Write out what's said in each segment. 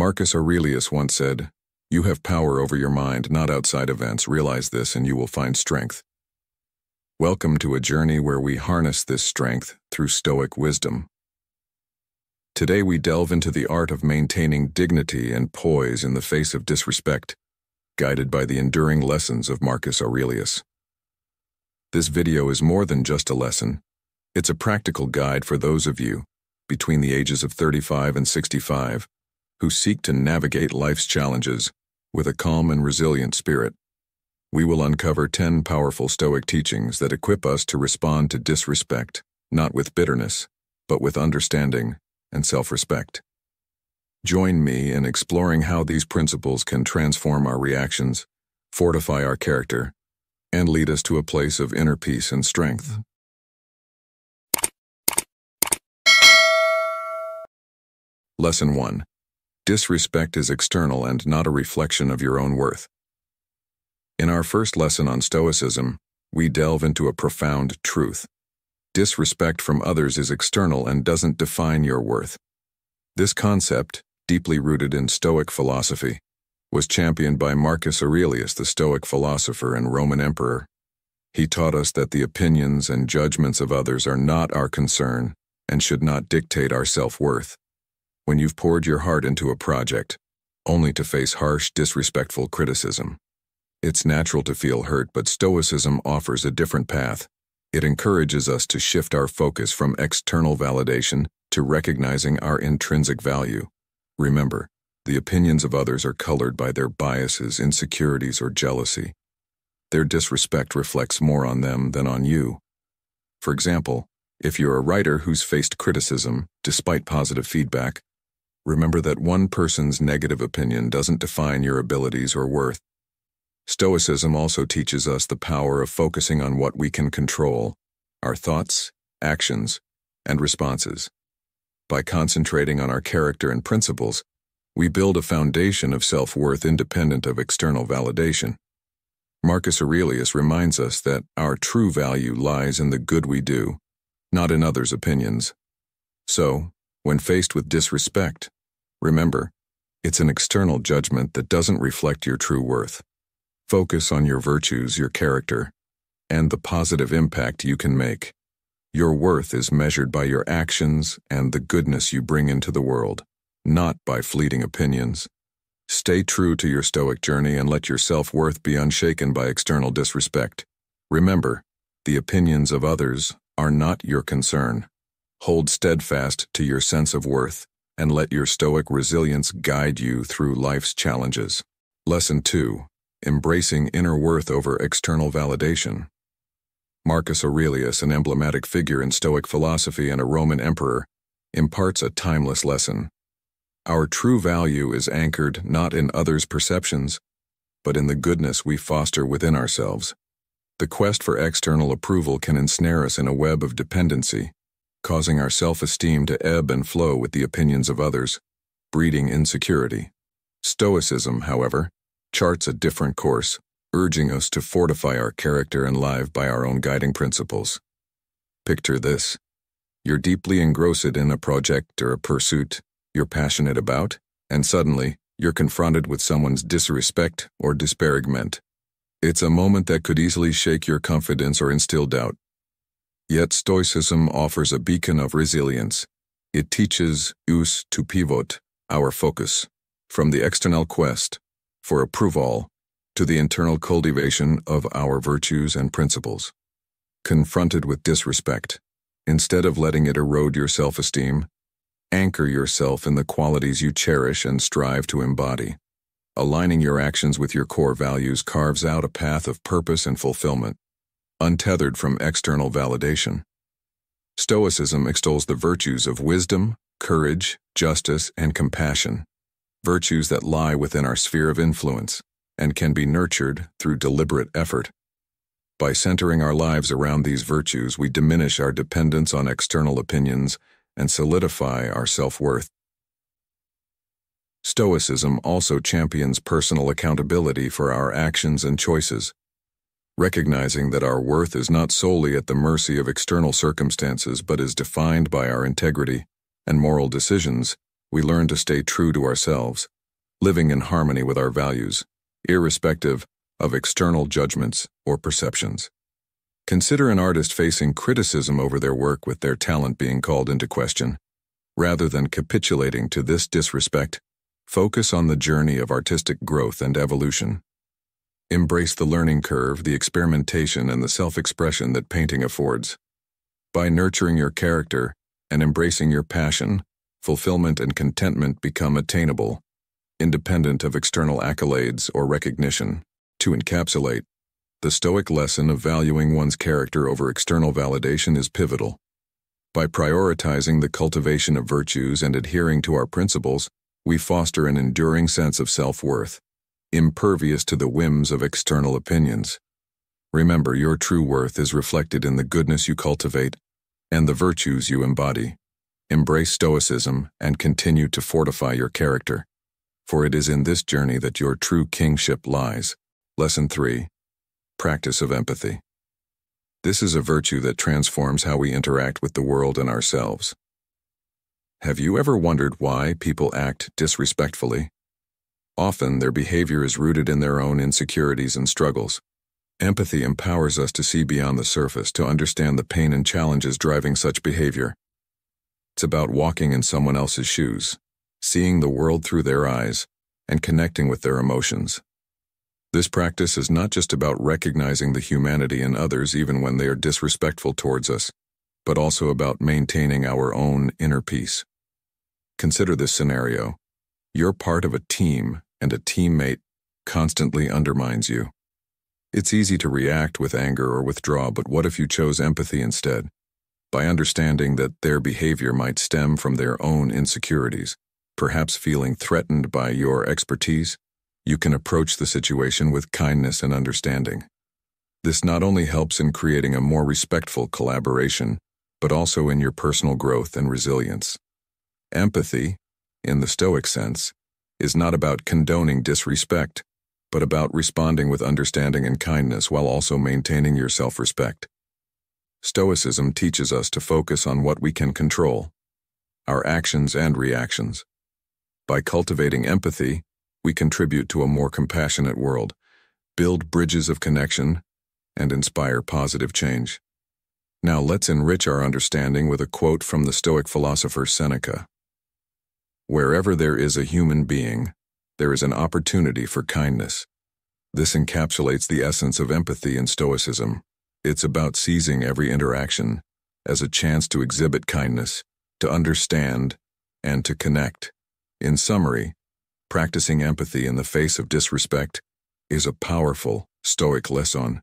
Marcus Aurelius once said, "You have power over your mind, not outside events. Realize this and you will find strength." Welcome to a journey where we harness this strength through Stoic wisdom. Today we delve into the art of maintaining dignity and poise in the face of disrespect, guided by the enduring lessons of Marcus Aurelius. This video is more than just a lesson. It's a practical guide for those of you, between the ages of 35 and 65, who seek to navigate life's challenges with a calm and resilient spirit. We will uncover 10 powerful Stoic teachings that equip us to respond to disrespect, not with bitterness, but with understanding and self-respect. Join me in exploring how these principles can transform our reactions, fortify our character, and lead us to a place of inner peace and strength. Lesson 1. Disrespect is external and not a reflection of your own worth. In our first lesson on Stoicism, we delve into a profound truth. Disrespect from others is external and doesn't define your worth. This concept, deeply rooted in Stoic philosophy, was championed by Marcus Aurelius, the Stoic philosopher and Roman emperor. He taught us that the opinions and judgments of others are not our concern and should not dictate our self-worth. When you've poured your heart into a project, only to face harsh, disrespectful criticism, it's natural to feel hurt, but Stoicism offers a different path. It encourages us to shift our focus from external validation to recognizing our intrinsic value. Remember, the opinions of others are colored by their biases, insecurities, or jealousy. Their disrespect reflects more on them than on you. For example, if you're a writer who's faced criticism despite positive feedback, remember that one person's negative opinion doesn't define your abilities or worth. Stoicism also teaches us the power of focusing on what we can control, our thoughts, actions, and responses. By concentrating on our character and principles, we build a foundation of self-worth independent of external validation. Marcus Aurelius reminds us that our true value lies in the good we do, not in others' opinions. So, when faced with disrespect, remember, it's an external judgment that doesn't reflect your true worth. Focus on your virtues, your character, and the positive impact you can make. Your worth is measured by your actions and the goodness you bring into the world, not by fleeting opinions. Stay true to your Stoic journey and let your self-worth be unshaken by external disrespect. Remember, the opinions of others are not your concern. Hold steadfast to your sense of worth and let your Stoic resilience guide you through life's challenges. Lesson 2. Embracing inner worth over external validation. Marcus Aurelius, an emblematic figure in Stoic philosophy and a Roman emperor, imparts a timeless lesson. Our true value is anchored not in others' perceptions, but in the goodness we foster within ourselves. The quest for external approval can ensnare us in a web of dependency, causing our self-esteem to ebb and flow with the opinions of others, breeding insecurity. Stoicism, however, charts a different course, urging us to fortify our character and live by our own guiding principles. Picture this. You're deeply engrossed in a project or a pursuit you're passionate about, and suddenly, you're confronted with someone's disrespect or disparagement. It's a moment that could easily shake your confidence or instill doubt. Yet Stoicism offers a beacon of resilience. It teaches us to pivot our focus from the external quest for approval to the internal cultivation of our virtues and principles. Confronted with disrespect, instead of letting it erode your self-esteem, anchor yourself in the qualities you cherish and strive to embody. Aligning your actions with your core values carves out a path of purpose and fulfillment, untethered from external validation. Stoicism extols the virtues of wisdom, courage, justice, and compassion, virtues that lie within our sphere of influence and can be nurtured through deliberate effort. By centering our lives around these virtues, we diminish our dependence on external opinions and solidify our self-worth. Stoicism also champions personal accountability for our actions and choices. Recognizing that our worth is not solely at the mercy of external circumstances but is defined by our integrity and moral decisions, we learn to stay true to ourselves, living in harmony with our values, irrespective of external judgments or perceptions. Consider an artist facing criticism over their work with their talent being called into question. Rather than capitulating to this disrespect, focus on the journey of artistic growth and evolution. Embrace the learning curve, the experimentation, and the self-expression that painting affords. By nurturing your character and embracing your passion, fulfillment and contentment become attainable, independent of external accolades or recognition. To encapsulate, the Stoic lesson of valuing one's character over external validation is pivotal. By prioritizing the cultivation of virtues and adhering to our principles, we foster an enduring sense of self-worth, impervious to the whims of external opinions. Remember, your true worth is reflected in the goodness you cultivate and the virtues you embody. Embrace Stoicism and continue to fortify your character, for it is in this journey that your true kingship lies. Lesson 3. Practice of empathy. This is a virtue that transforms how we interact with the world and ourselves. Have you ever wondered why people act disrespectfully? Often, their behavior is rooted in their own insecurities and struggles. Empathy empowers us to see beyond the surface, to understand the pain and challenges driving such behavior. It's about walking in someone else's shoes, seeing the world through their eyes, and connecting with their emotions. This practice is not just about recognizing the humanity in others even when they are disrespectful towards us, but also about maintaining our own inner peace. Consider this scenario. You're part of a team, and a teammate constantly undermines you. It's easy to react with anger or withdraw, but what if you chose empathy instead? By understanding that their behavior might stem from their own insecurities, perhaps feeling threatened by your expertise, you can approach the situation with kindness and understanding. This not only helps in creating a more respectful collaboration, but also in your personal growth and resilience. Empathy, in the Stoic sense, is not about condoning disrespect, but about responding with understanding and kindness while also maintaining your self-respect. Stoicism teaches us to focus on what we can control, our actions and reactions. By cultivating empathy, we contribute to a more compassionate world, build bridges of connection, and inspire positive change. Now let's enrich our understanding with a quote from the Stoic philosopher Seneca. Wherever there is a human being, there is an opportunity for kindness. This encapsulates the essence of empathy in Stoicism. It's about seizing every interaction as a chance to exhibit kindness, to understand, and to connect. In summary, practicing empathy in the face of disrespect is a powerful Stoic lesson.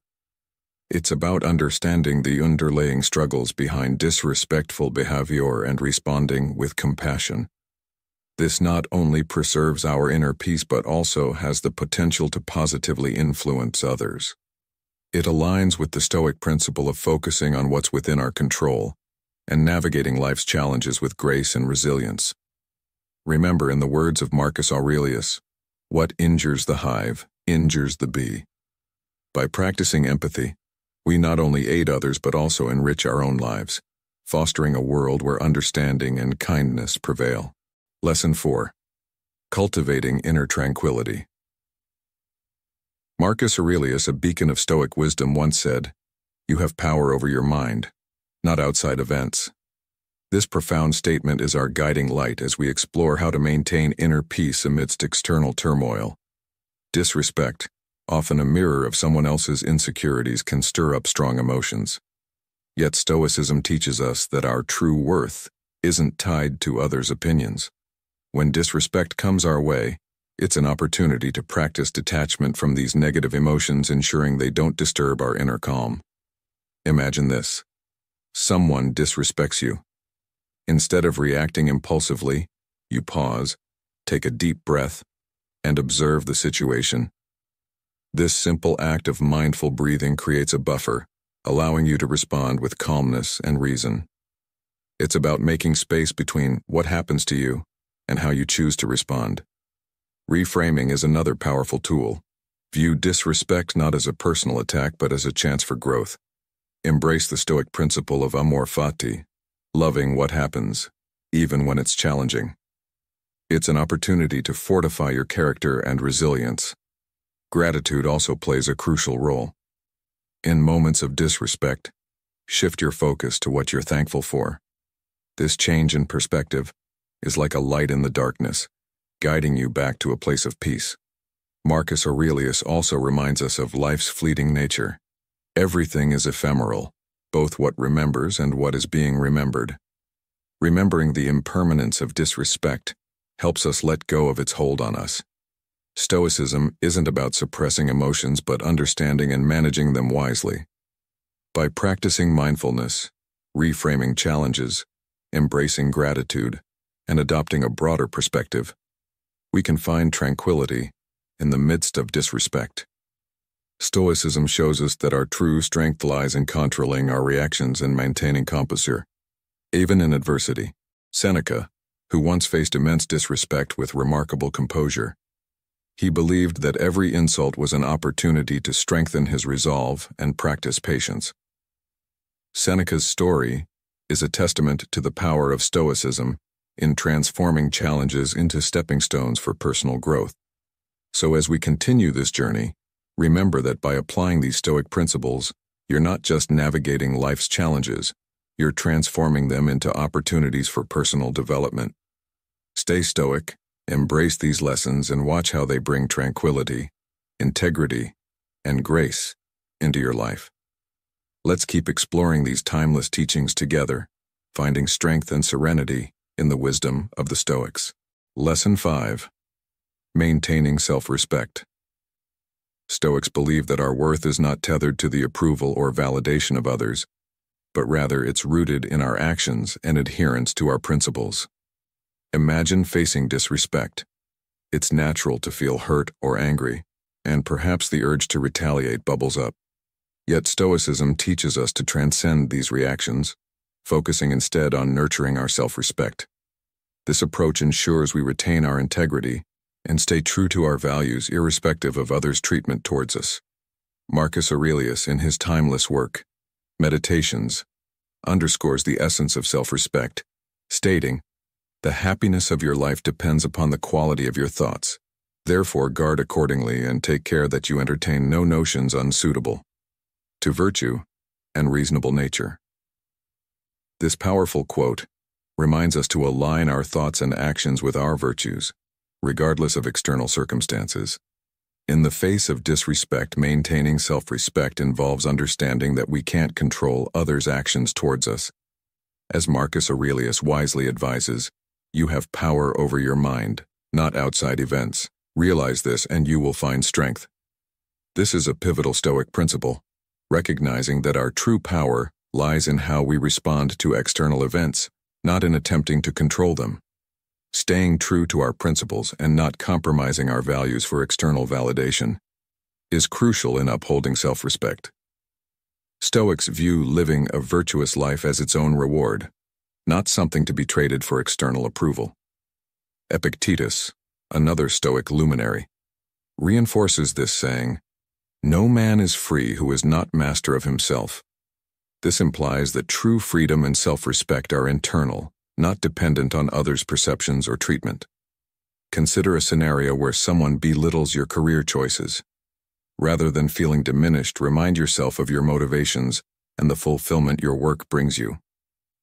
It's about understanding the underlying struggles behind disrespectful behavior and responding with compassion. This not only preserves our inner peace but also has the potential to positively influence others. It aligns with the Stoic principle of focusing on what's within our control and navigating life's challenges with grace and resilience. Remember, in the words of Marcus Aurelius, what injures the hive injures the bee. By practicing empathy, we not only aid others but also enrich our own lives, fostering a world where understanding and kindness prevail. Lesson 4. Cultivating inner tranquility. Marcus Aurelius, a beacon of Stoic wisdom, once said, "You have power over your mind, not outside events." This profound statement is our guiding light as we explore how to maintain inner peace amidst external turmoil. Disrespect, often a mirror of someone else's insecurities, can stir up strong emotions. Yet Stoicism teaches us that our true worth isn't tied to others' opinions. When disrespect comes our way, it's an opportunity to practice detachment from these negative emotions, ensuring they don't disturb our inner calm. Imagine this. Someone disrespects you. Instead of reacting impulsively, you pause, take a deep breath, and observe the situation. This simple act of mindful breathing creates a buffer, allowing you to respond with calmness and reason. It's about making space between what happens to you and how you choose to respond. Reframing is another powerful tool. View disrespect not as a personal attack but as a chance for growth. Embrace the Stoic principle of amor fati, loving what happens, even when it's challenging. It's an opportunity to fortify your character and resilience. Gratitude also plays a crucial role. In moments of disrespect, shift your focus to what you're thankful for. This change in perspective is like a light in the darkness, guiding you back to a place of peace. Marcus Aurelius also reminds us of life's fleeting nature. Everything is ephemeral, both what remembers and what is being remembered. Remembering the impermanence of disrespect helps us let go of its hold on us. Stoicism isn't about suppressing emotions but understanding and managing them wisely. By practicing mindfulness, reframing challenges, embracing gratitude, and adopting a broader perspective, we can find tranquility in the midst of disrespect. Stoicism shows us that our true strength lies in controlling our reactions and maintaining composure, even in adversity. Seneca, who once faced immense disrespect with remarkable composure, he believed that every insult was an opportunity to strengthen his resolve and practice patience. Seneca's story is a testament to the power of Stoicism in transforming challenges into stepping stones for personal growth. So as we continue this journey, remember that by applying these Stoic principles, you're not just navigating life's challenges, you're transforming them into opportunities for personal development. Stay stoic, embrace these lessons, and watch how they bring tranquility, integrity, and grace into your life. Let's keep exploring these timeless teachings together, finding strength and serenity in the wisdom of the Stoics. Lesson 5. Maintaining self-respect. Stoics believe that our worth is not tethered to the approval or validation of others, but rather it's rooted in our actions and adherence to our principles. Imagine facing disrespect. It's natural to feel hurt or angry, and perhaps the urge to retaliate bubbles up. Yet Stoicism teaches us to transcend these reactions, focusing instead on nurturing our self-respect. This approach ensures we retain our integrity and stay true to our values irrespective of others' treatment towards us. Marcus Aurelius, in his timeless work, Meditations, underscores the essence of self-respect, stating, "The happiness of your life depends upon the quality of your thoughts. Therefore guard accordingly and take care that you entertain no notions unsuitable to virtue and reasonable nature." This powerful quote reminds us to align our thoughts and actions with our virtues, regardless of external circumstances. In the face of disrespect, maintaining self-respect involves understanding that we can't control others' actions towards us. As Marcus Aurelius wisely advises, you have power over your mind, not outside events. Realize this and you will find strength. This is a pivotal Stoic principle, recognizing that our true power lies in how we respond to external events, not in attempting to control them. Staying true to our principles and not compromising our values for external validation is crucial in upholding self-respect. Stoics view living a virtuous life as its own reward, not something to be traded for external approval. Epictetus, another Stoic luminary, reinforces this saying, "No man is free who is not master of himself." This implies that true freedom and self-respect are internal, not dependent on others' perceptions or treatment. Consider a scenario where someone belittles your career choices. Rather than feeling diminished, remind yourself of your motivations and the fulfillment your work brings you.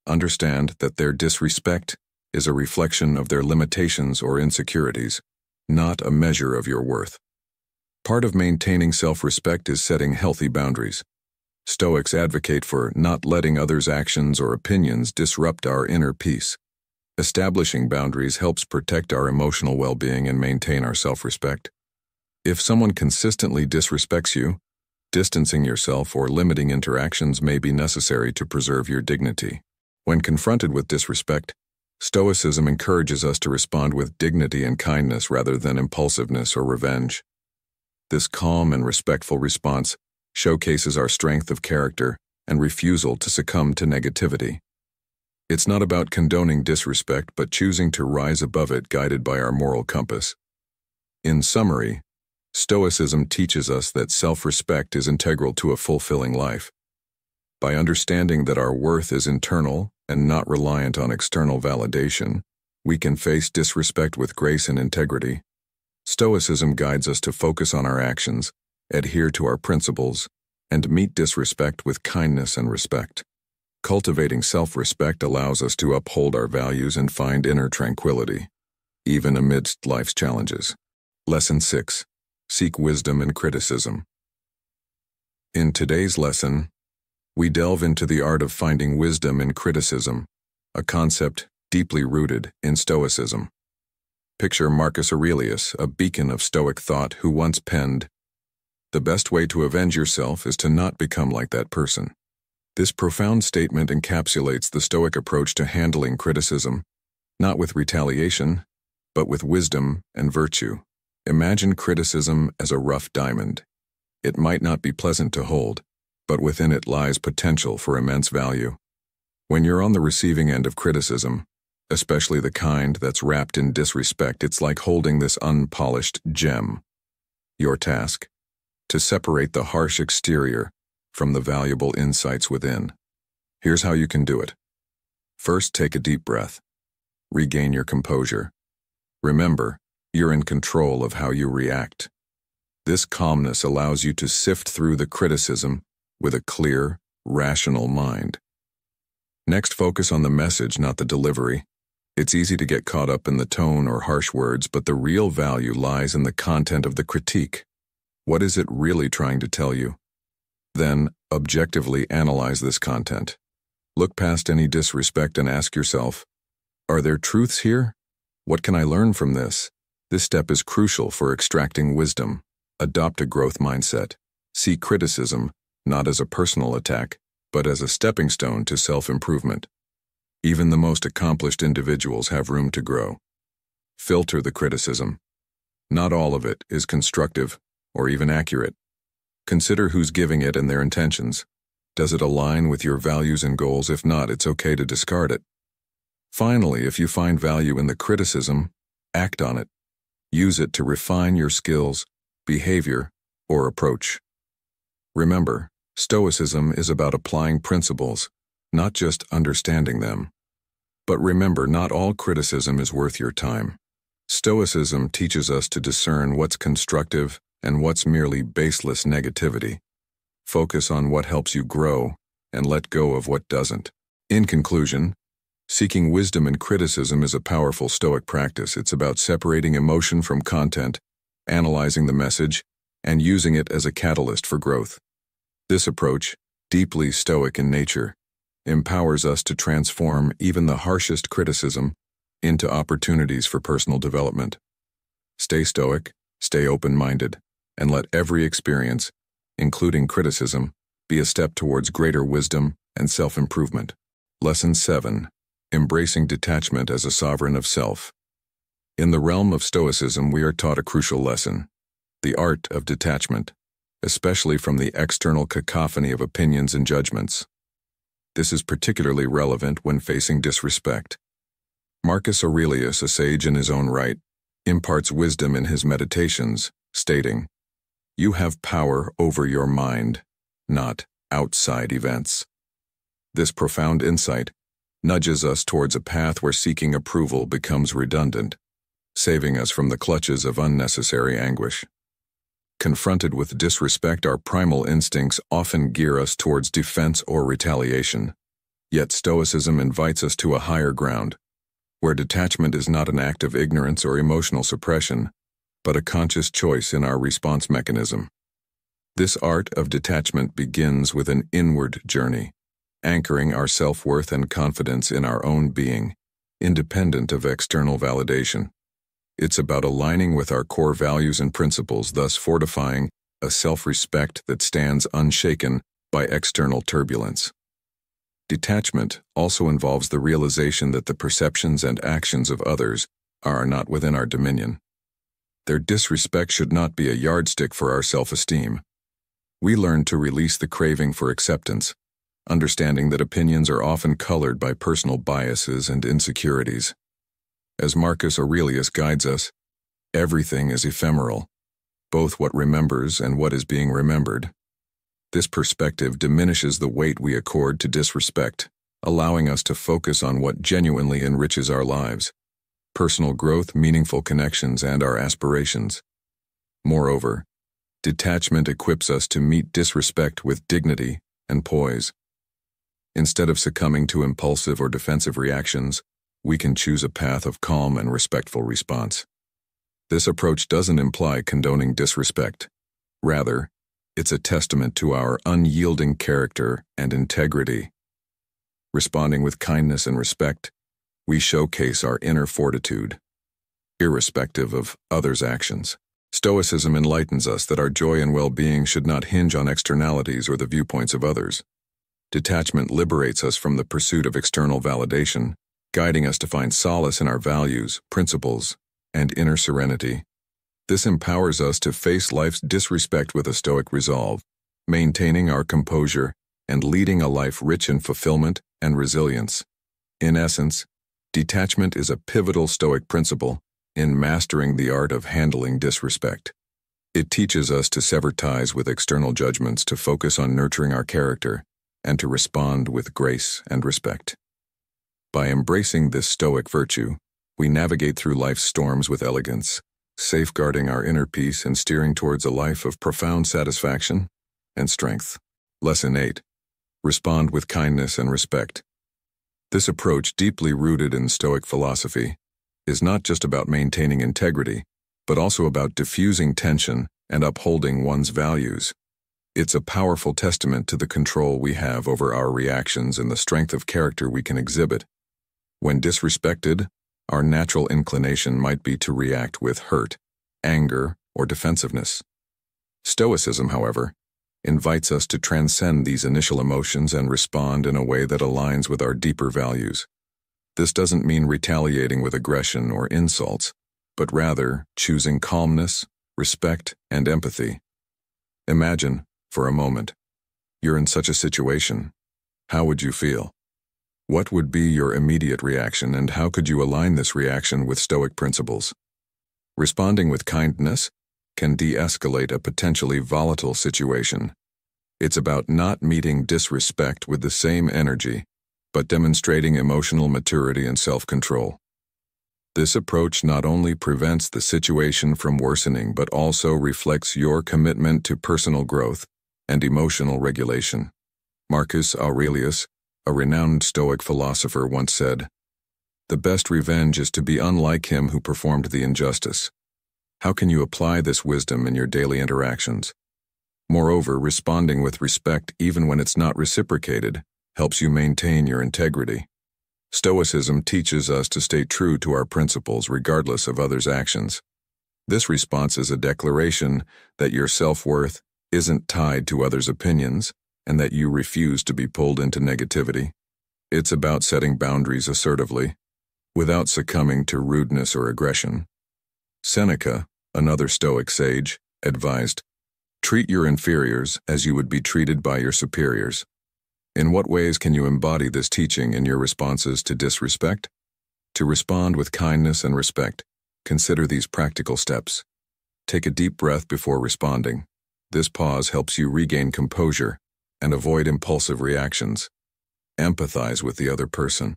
Understand that their disrespect is a reflection of their limitations or insecurities, not a measure of your worth. Part of maintaining self-respect is setting healthy boundaries. Stoics advocate for not letting others' actions or opinions disrupt our inner peace. Establishing boundaries helps protect our emotional well-being and maintain our self-respect. If someone consistently disrespects you, distancing yourself or limiting interactions may be necessary to preserve your dignity. When confronted with disrespect, Stoicism encourages us to respond with dignity and kindness rather than impulsiveness or revenge. This calm and respectful response showcases our strength of character and refusal to succumb to negativity. It's not about condoning disrespect, but choosing to rise above it, guided by our moral compass. In summary, Stoicism teaches us that self-respect is integral to a fulfilling life. By understanding that our worth is internal and not reliant on external validation, we can face disrespect with grace and integrity. Stoicism guides us to focus on our actions, adhere to our principles, and meet disrespect with kindness and respect. Cultivating self-respect allows us to uphold our values and find inner tranquility, even amidst life's challenges. Lesson 6. Seek wisdom in criticism. In today's lesson, we delve into the art of finding wisdom in criticism, a concept deeply rooted in Stoicism. Picture Marcus Aurelius, a beacon of Stoic thought, who once penned, "The best way to avenge yourself is to not become like that person." This profound statement encapsulates the Stoic approach to handling criticism, not with retaliation, but with wisdom and virtue. Imagine criticism as a rough diamond. It might not be pleasant to hold, but within it lies potential for immense value. When you're on the receiving end of criticism, especially the kind that's wrapped in disrespect, it's like holding this unpolished gem. Your task? To separate the harsh exterior from the valuable insights within. Here's how you can do it. First, take a deep breath. Regain your composure. Remember, you're in control of how you react. This calmness allows you to sift through the criticism with a clear, rational mind. Next, focus on the message, not the delivery. It's easy to get caught up in the tone or harsh words, but the real value lies in the content of the critique. What is it really trying to tell you? Then, objectively analyze this content. Look past any disrespect and ask yourself, are there truths here? What can I learn from this? This step is crucial for extracting wisdom. Adopt a growth mindset. See criticism not as a personal attack, but as a stepping stone to self-improvement. Even the most accomplished individuals have room to grow. Filter the criticism. Not all of it is constructive or even accurate. Consider who's giving it and their intentions. Does it align with your values and goals? If not, it's okay to discard it. Finally, if you find value in the criticism, act on it. Use it to refine your skills, behavior, or approach. Remember, Stoicism is about applying principles, not just understanding them. But remember, not all criticism is worth your time. Stoicism teaches us to discern what's constructive and what's merely baseless negativity. Focus on what helps you grow and let go of what doesn't. In conclusion, seeking wisdom in criticism is a powerful Stoic practice. It's about separating emotion from content, analyzing the message, and using it as a catalyst for growth. This approach, deeply Stoic in nature, empowers us to transform even the harshest criticism into opportunities for personal development. Stay Stoic, stay open-minded, and let every experience, including criticism, be a step towards greater wisdom and self-improvement. Lesson 7. Embracing detachment as a sovereign of self. In the realm of Stoicism, we are taught a crucial lesson: the art of detachment, especially from the external cacophony of opinions and judgments. This is particularly relevant when facing disrespect. Marcus Aurelius, a sage in his own right, imparts wisdom in his meditations, stating, "You have power over your mind, not outside events." This profound insight nudges us towards a path where seeking approval becomes redundant, saving us from the clutches of unnecessary anguish. Confronted with disrespect, our primal instincts often gear us towards defense or retaliation. Yet Stoicism invites us to a higher ground, where detachment is not an act of ignorance or emotional suppression, but a conscious choice in our response mechanism. This art of detachment begins with an inward journey, anchoring our self-worth and confidence in our own being, independent of external validation. It's about aligning with our core values and principles, thus fortifying a self-respect that stands unshaken by external turbulence. Detachment also involves the realization that the perceptions and actions of others are not within our dominion. Their disrespect should not be a yardstick for our self-esteem. We learn to release the craving for acceptance, understanding that opinions are often colored by personal biases and insecurities. As Marcus Aurelius guides us, everything is ephemeral, both what remembers and what is being remembered. This perspective diminishes the weight we accord to disrespect, allowing us to focus on what genuinely enriches our lives. personal growth, meaningful connections, and our aspirations. Moreover, detachment equips us to meet disrespect with dignity and poise. Instead of succumbing to impulsive or defensive reactions, we can choose a path of calm and respectful response. This approach doesn't imply condoning disrespect. Rather, it's a testament to our unyielding character and integrity. Responding with kindness and respect, we showcase our inner fortitude, irrespective of others' actions. Stoicism enlightens us that our joy and well-being should not hinge on externalities or the viewpoints of others. Detachment liberates us from the pursuit of external validation, guiding us to find solace in our values, principles, and inner serenity. This empowers us to face life's disrespect with a stoic resolve, maintaining our composure and leading a life rich in fulfillment and resilience. In essence, detachment is a pivotal stoic principle in mastering the art of handling disrespect. It teaches us to sever ties with external judgments, to focus on nurturing our character, and to respond with grace and respect. By embracing this stoic virtue, we navigate through life's storms with elegance, safeguarding our inner peace and steering towards a life of profound satisfaction and strength. Lesson 8. Respond with kindness and respect. This approach, deeply rooted in Stoic philosophy, is not just about maintaining integrity, but also about diffusing tension and upholding one's values. It's a powerful testament to the control we have over our reactions and the strength of character we can exhibit. When disrespected, our natural inclination might be to react with hurt, anger, or defensiveness. Stoicism, however, invites us to transcend these initial emotions and respond in a way that aligns with our deeper values. This doesn't mean retaliating with aggression or insults, but rather choosing calmness, respect, and empathy. Imagine, for a moment, you're in such a situation. How would you feel? What would be your immediate reaction, and how could you align this reaction with Stoic principles? Responding with kindness can de-escalate a potentially volatile situation. It's about not meeting disrespect with the same energy, but demonstrating emotional maturity and self-control. This approach not only prevents the situation from worsening, but also reflects your commitment to personal growth and emotional regulation. Marcus Aurelius, a renowned Stoic philosopher, once said, "The best revenge is to be unlike him who performed the injustice." How can you apply this wisdom in your daily interactions? Moreover, responding with respect even when it's not reciprocated helps you maintain your integrity. Stoicism teaches us to stay true to our principles regardless of others' actions. This response is a declaration that your self-worth isn't tied to others' opinions and that you refuse to be pulled into negativity. It's about setting boundaries assertively, without succumbing to rudeness or aggression. Seneca, another Stoic sage, advised, "Treat your inferiors as you would be treated by your superiors." In what ways can you embody this teaching in your responses to disrespect? To respond with kindness and respect, consider these practical steps. Take a deep breath before responding. This pause helps you regain composure and avoid impulsive reactions. Empathize with the other person.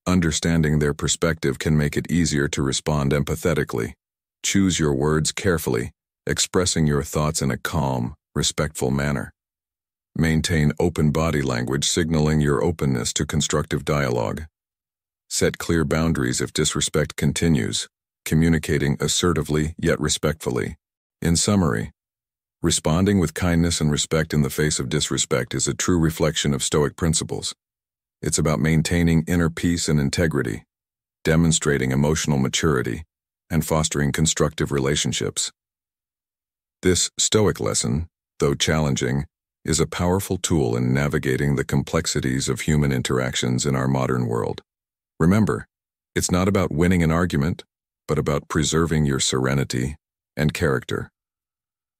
Understanding their perspective can make it easier to respond empathetically. Choose your words carefully, expressing your thoughts in a calm, respectful manner. Maintain open body language, signaling your openness to constructive dialogue. Set clear boundaries if disrespect continues, communicating assertively yet respectfully. In summary, responding with kindness and respect in the face of disrespect is a true reflection of Stoic principles. It's about maintaining inner peace and integrity, demonstrating emotional maturity, and fostering constructive relationships. This Stoic lesson, though challenging, is a powerful tool in navigating the complexities of human interactions in our modern world. Remember, it's not about winning an argument, but about preserving your serenity and character.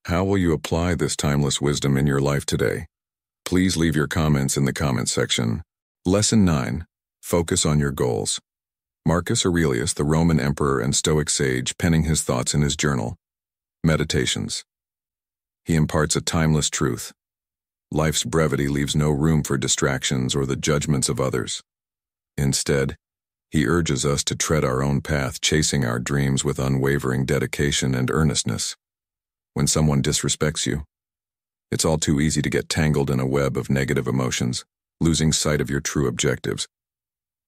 How will you apply this timeless wisdom in your life today? Please leave your comments in the comments section. Lesson 9. Focus on your goals. Marcus Aurelius, the Roman emperor and Stoic sage, penning his thoughts in his journal, Meditations. He imparts a timeless truth. Life's brevity leaves no room for distractions or the judgments of others. Instead, He urges us to tread our own path, chasing our dreams with unwavering dedication and earnestness. When someone disrespects you, it's all too easy to get tangled in a web of negative emotions, losing sight of your true objectives.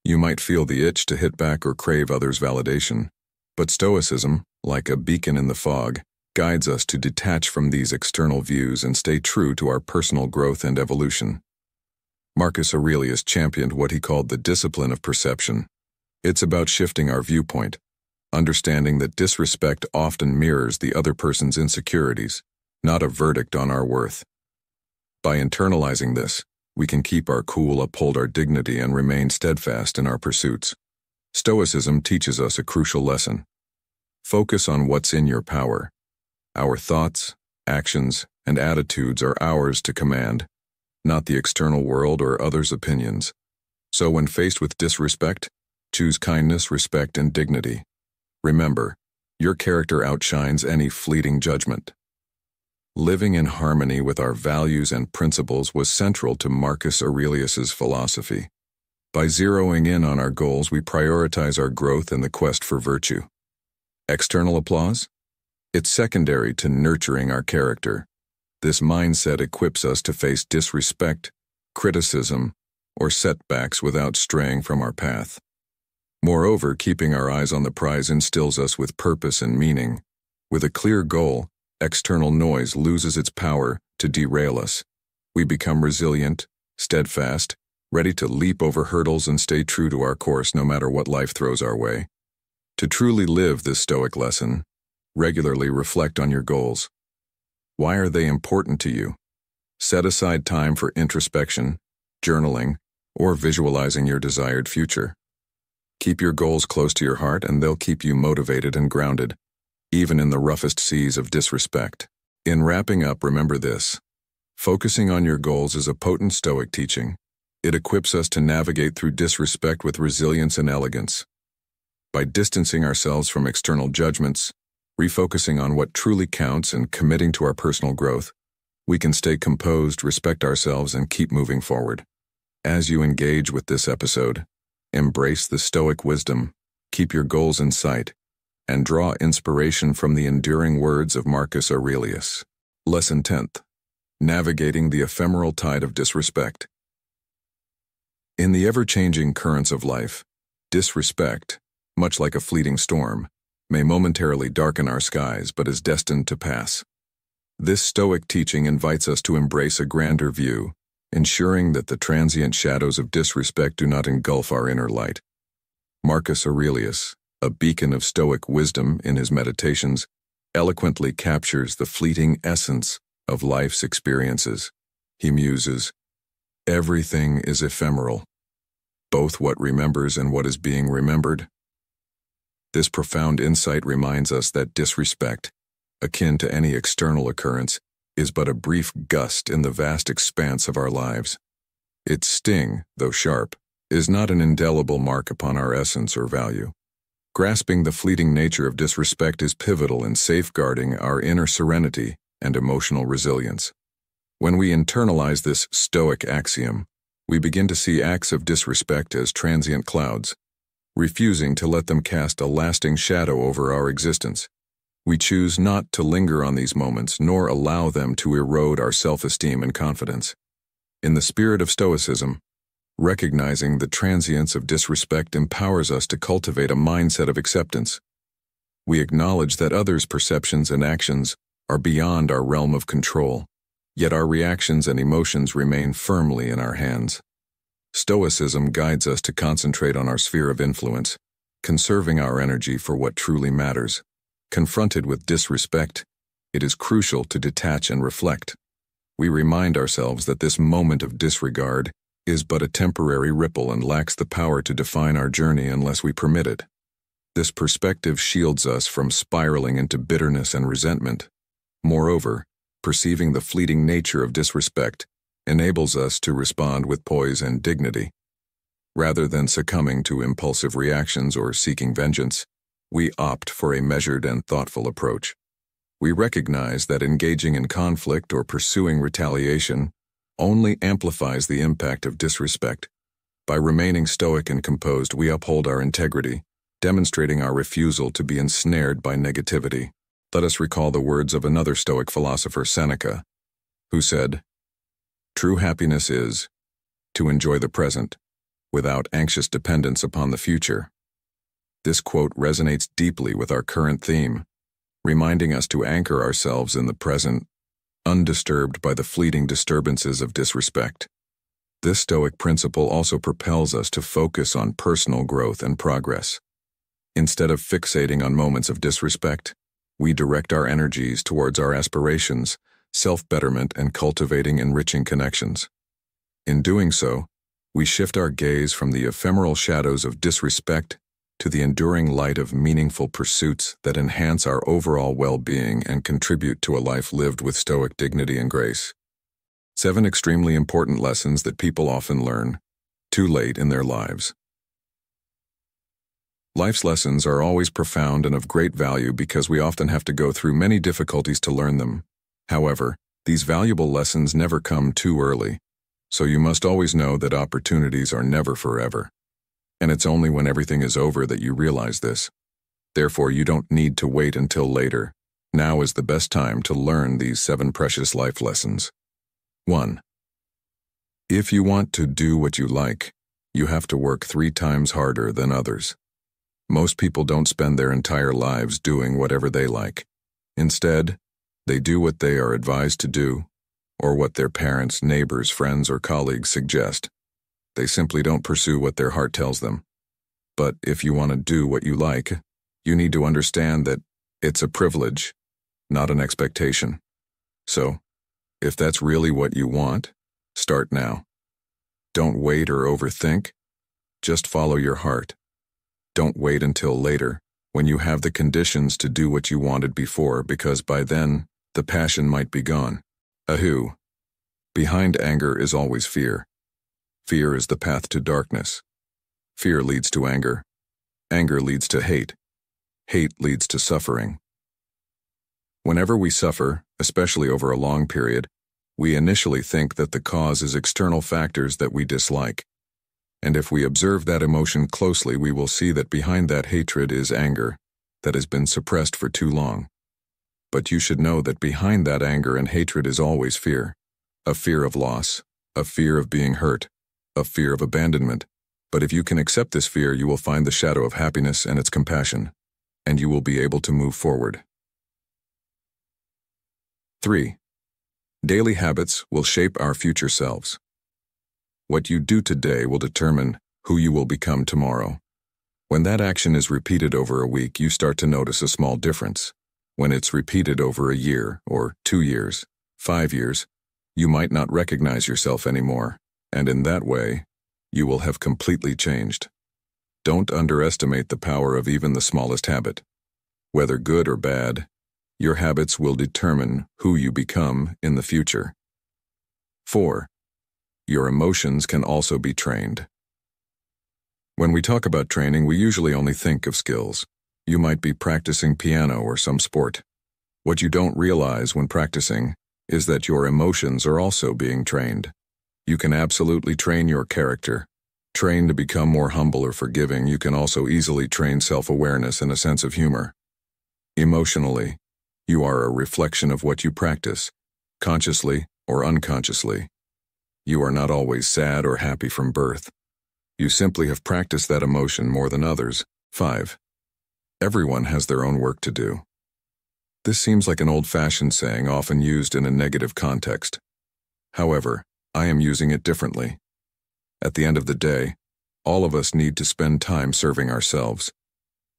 You might feel the itch to hit back or crave others' validation, but Stoicism, like a beacon in the fog, guides us to detach from these external views and stay true to our personal growth and evolution. Marcus Aurelius championed what he called the discipline of perception. It's about shifting our viewpoint, understanding that disrespect often mirrors the other person's insecurities, not a verdict on our worth. By internalizing this, we can keep our cool, uphold our dignity, and remain steadfast in our pursuits. Stoicism teaches us a crucial lesson. Focus on what's in your power. Our thoughts, actions, and attitudes are ours to command, not the external world or others' opinions. So when faced with disrespect, choose kindness, respect, and dignity. Remember, your character outshines any fleeting judgment. Living in harmony with our values and principles was central to Marcus Aurelius's philosophy. By zeroing in on our goals, we prioritize our growth and the quest for virtue. External applause? It's secondary to nurturing our character. This mindset equips us to face disrespect, criticism, or setbacks without straying from our path. Moreover, keeping our eyes on the prize instills us with purpose and meaning. With a clear goal, external noise loses its power to derail us. We become resilient, steadfast, ready to leap over hurdles and stay true to our course no matter what life throws our way. To truly live this Stoic lesson, regularly reflect on your goals. Why are they important to you? Set aside time for introspection, journaling, or visualizing your desired future. Keep your goals close to your heart and they'll keep you motivated and grounded, even in the roughest seas of disrespect. In wrapping up, remember this. Focusing on your goals is a potent Stoic teaching. It equips us to navigate through disrespect with resilience and elegance. By distancing ourselves from external judgments, refocusing on what truly counts, and committing to our personal growth, we can stay composed, respect ourselves, and keep moving forward. As you engage with this episode, embrace the Stoic wisdom, keep your goals in sight, and draw inspiration from the enduring words of Marcus Aurelius. Lesson 10th. Navigating the ephemeral tide of disrespect. In the ever-changing currents of life, disrespect, much like a fleeting storm, may momentarily darken our skies but is destined to pass. This Stoic teaching invites us to embrace a grander view, ensuring that the transient shadows of disrespect do not engulf our inner light. Marcus Aurelius, a beacon of Stoic wisdom in his Meditations, eloquently captures the fleeting essence of life's experiences. He muses, "Everything is ephemeral, both what remembers and what is being remembered." This profound insight reminds us that disrespect, akin to any external occurrence, is but a brief gust in the vast expanse of our lives. Its sting, though sharp, is not an indelible mark upon our essence or value. Grasping the fleeting nature of disrespect is pivotal in safeguarding our inner serenity and emotional resilience. When we internalize this Stoic axiom, we begin to see acts of disrespect as transient clouds, refusing to let them cast a lasting shadow over our existence. We choose not to linger on these moments nor allow them to erode our self-esteem and confidence. In the spirit of Stoicism, recognizing the transience of disrespect empowers us to cultivate a mindset of acceptance. We acknowledge that others' perceptions and actions are beyond our realm of control, yet our reactions and emotions remain firmly in our hands. Stoicism guides us to concentrate on our sphere of influence, conserving our energy for what truly matters. Confronted with disrespect, it is crucial to detach and reflect. We remind ourselves that this moment of disregard is but a temporary ripple and lacks the power to define our journey unless we permit it. This perspective shields us from spiraling into bitterness and resentment. Moreover, perceiving the fleeting nature of disrespect enables us to respond with poise and dignity. Rather than succumbing to impulsive reactions or seeking vengeance, we opt for a measured and thoughtful approach. We recognize that engaging in conflict or pursuing retaliation only amplifies the impact of disrespect. By remaining stoic and composed, we uphold our integrity, demonstrating our refusal to be ensnared by negativity. Let us recall the words of another Stoic philosopher, Seneca, who said, "True happiness is to enjoy the present, without anxious dependence upon the future." This quote resonates deeply with our current theme, reminding us to anchor ourselves in the present, undisturbed by the fleeting disturbances of disrespect. This Stoic principle also propels us to focus on personal growth and progress. Instead of fixating on moments of disrespect, we direct our energies towards our aspirations, self-betterment, and cultivating enriching connections. In doing so, we shift our gaze from the ephemeral shadows of disrespect to the enduring light of meaningful pursuits that enhance our overall well-being and contribute to a life lived with Stoic dignity and grace. 7 extremely important lessons that people often learn too late in their lives. Life's lessons are always profound and of great value because we often have to go through many difficulties to learn them. However, these valuable lessons never come too early, so you must always know that opportunities are never forever. And it's only when everything is over that you realize this. Therefore, you don't need to wait until later. Now is the best time to learn these 7 precious life lessons. 1. If you want to do what you like, you have to work 3 times harder than others. Most people don't spend their entire lives doing whatever they like. Instead, they do what they are advised to do, or what their parents, neighbors, friends, or colleagues suggest. They simply don't pursue what their heart tells them. But if you want to do what you like, you need to understand that it's a privilege, not an expectation. So, if that's really what you want, start now. Don't wait or overthink. Just follow your heart. Don't wait until later, when you have the conditions to do what you wanted before, because by then, the passion might be gone. Ahu. Behind anger is always fear. Fear is the path to darkness. Fear leads to anger. Anger leads to hate. Hate leads to suffering. Whenever we suffer, especially over a long period, we initially think that the cause is external factors that we dislike. And if we observe that emotion closely, we will see that behind that hatred is anger that has been suppressed for too long. But you should know that behind that anger and hatred is always fear. A fear of loss, a fear of being hurt, a fear of abandonment. But if you can accept this fear, you will find the shadow of happiness and its compassion, and you will be able to move forward. 3. Daily habits will shape our future selves. What you do today will determine who you will become tomorrow. When that action is repeated over a week, you start to notice a small difference. When it's repeated over a year, or 2 years, 5 years, you might not recognize yourself anymore, and in that way, you will have completely changed. Don't underestimate the power of even the smallest habit. Whether good or bad, your habits will determine who you become in the future. 4. Your emotions can also be trained. When we talk about training, we usually only think of skills. You might be practicing piano or some sport. What you don't realize when practicing is that your emotions are also being trained. You can absolutely train your character. Train to become more humble or forgiving. You can also easily train self-awareness and a sense of humor. Emotionally, you are a reflection of what you practice, consciously or unconsciously. You are not always sad or happy from birth. You simply have practiced that emotion more than others. 5. Everyone has their own work to do. This seems like an old-fashioned saying often used in a negative context. However, I am using it differently. At the end of the day, all of us need to spend time serving ourselves.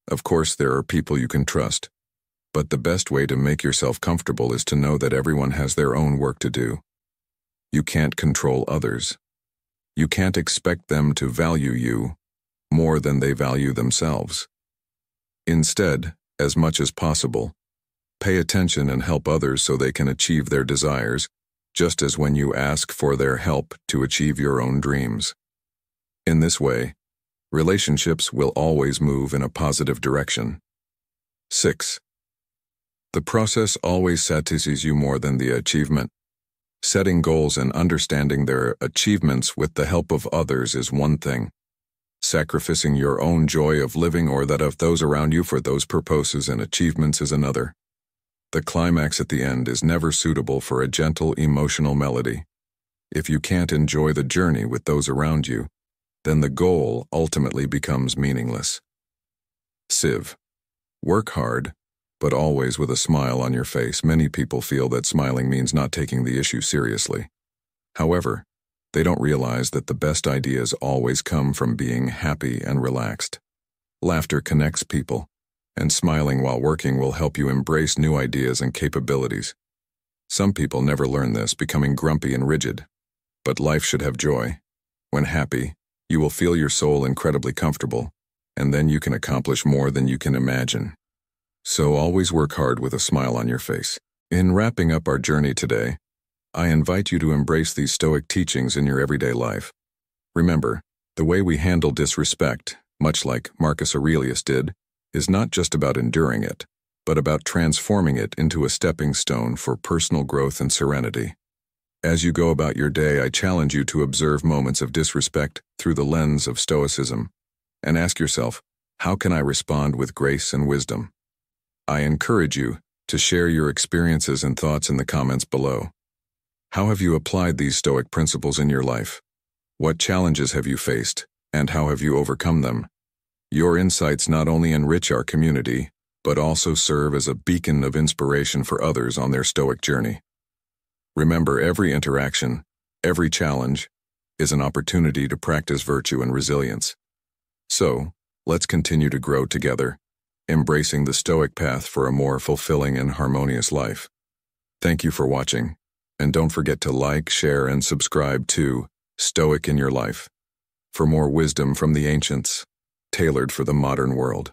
Of course, there are people you can trust, but the best way to make yourself comfortable is to know that everyone has their own work to do. You can't control others. You can't expect them to value you more than they value themselves. Instead, as much as possible, pay attention and help others so they can achieve their desires, just as when you ask for their help to achieve your own dreams. In this way, relationships will always move in a positive direction. 6. The process always satises you more than the achievement. Setting goals and understanding their achievements with the help of others is one thing. Sacrificing your own joy of living or that of those around you for those purposes and achievements is another. The climax at the end is never suitable for a gentle emotional melody. If you can't enjoy the journey with those around you, then the goal ultimately becomes meaningless. Civ. Work hard, but always with a smile on your face. Many people feel that smiling means not taking the issue seriously. However, they don't realize that the best ideas always come from being happy and relaxed. Laughter connects people, and smiling while working will help you embrace new ideas and capabilities. Some people never learn this, becoming grumpy and rigid. But life should have joy. When happy, you will feel your soul incredibly comfortable, and then you can accomplish more than you can imagine. So always work hard with a smile on your face. In wrapping up our journey today, I invite you to embrace these Stoic teachings in your everyday life. Remember, the way we handle disrespect, much like Marcus Aurelius did, is not just about enduring it, but about transforming it into a stepping stone for personal growth and serenity. As you go about your day, I challenge you to observe moments of disrespect through the lens of Stoicism, and ask yourself, how can I respond with grace and wisdom? I encourage you to share your experiences and thoughts in the comments below. How have you applied these Stoic principles in your life? What challenges have you faced, and how have you overcome them? Your insights not only enrich our community, but also serve as a beacon of inspiration for others on their Stoic journey. Remember, every interaction, every challenge, is an opportunity to practice virtue and resilience. So, let's continue to grow together, embracing the Stoic path for a more fulfilling and harmonious life. Thank you for watching, and don't forget to like, share, and subscribe to Stoic in Your Life for more wisdom from the ancients, tailored for the modern world.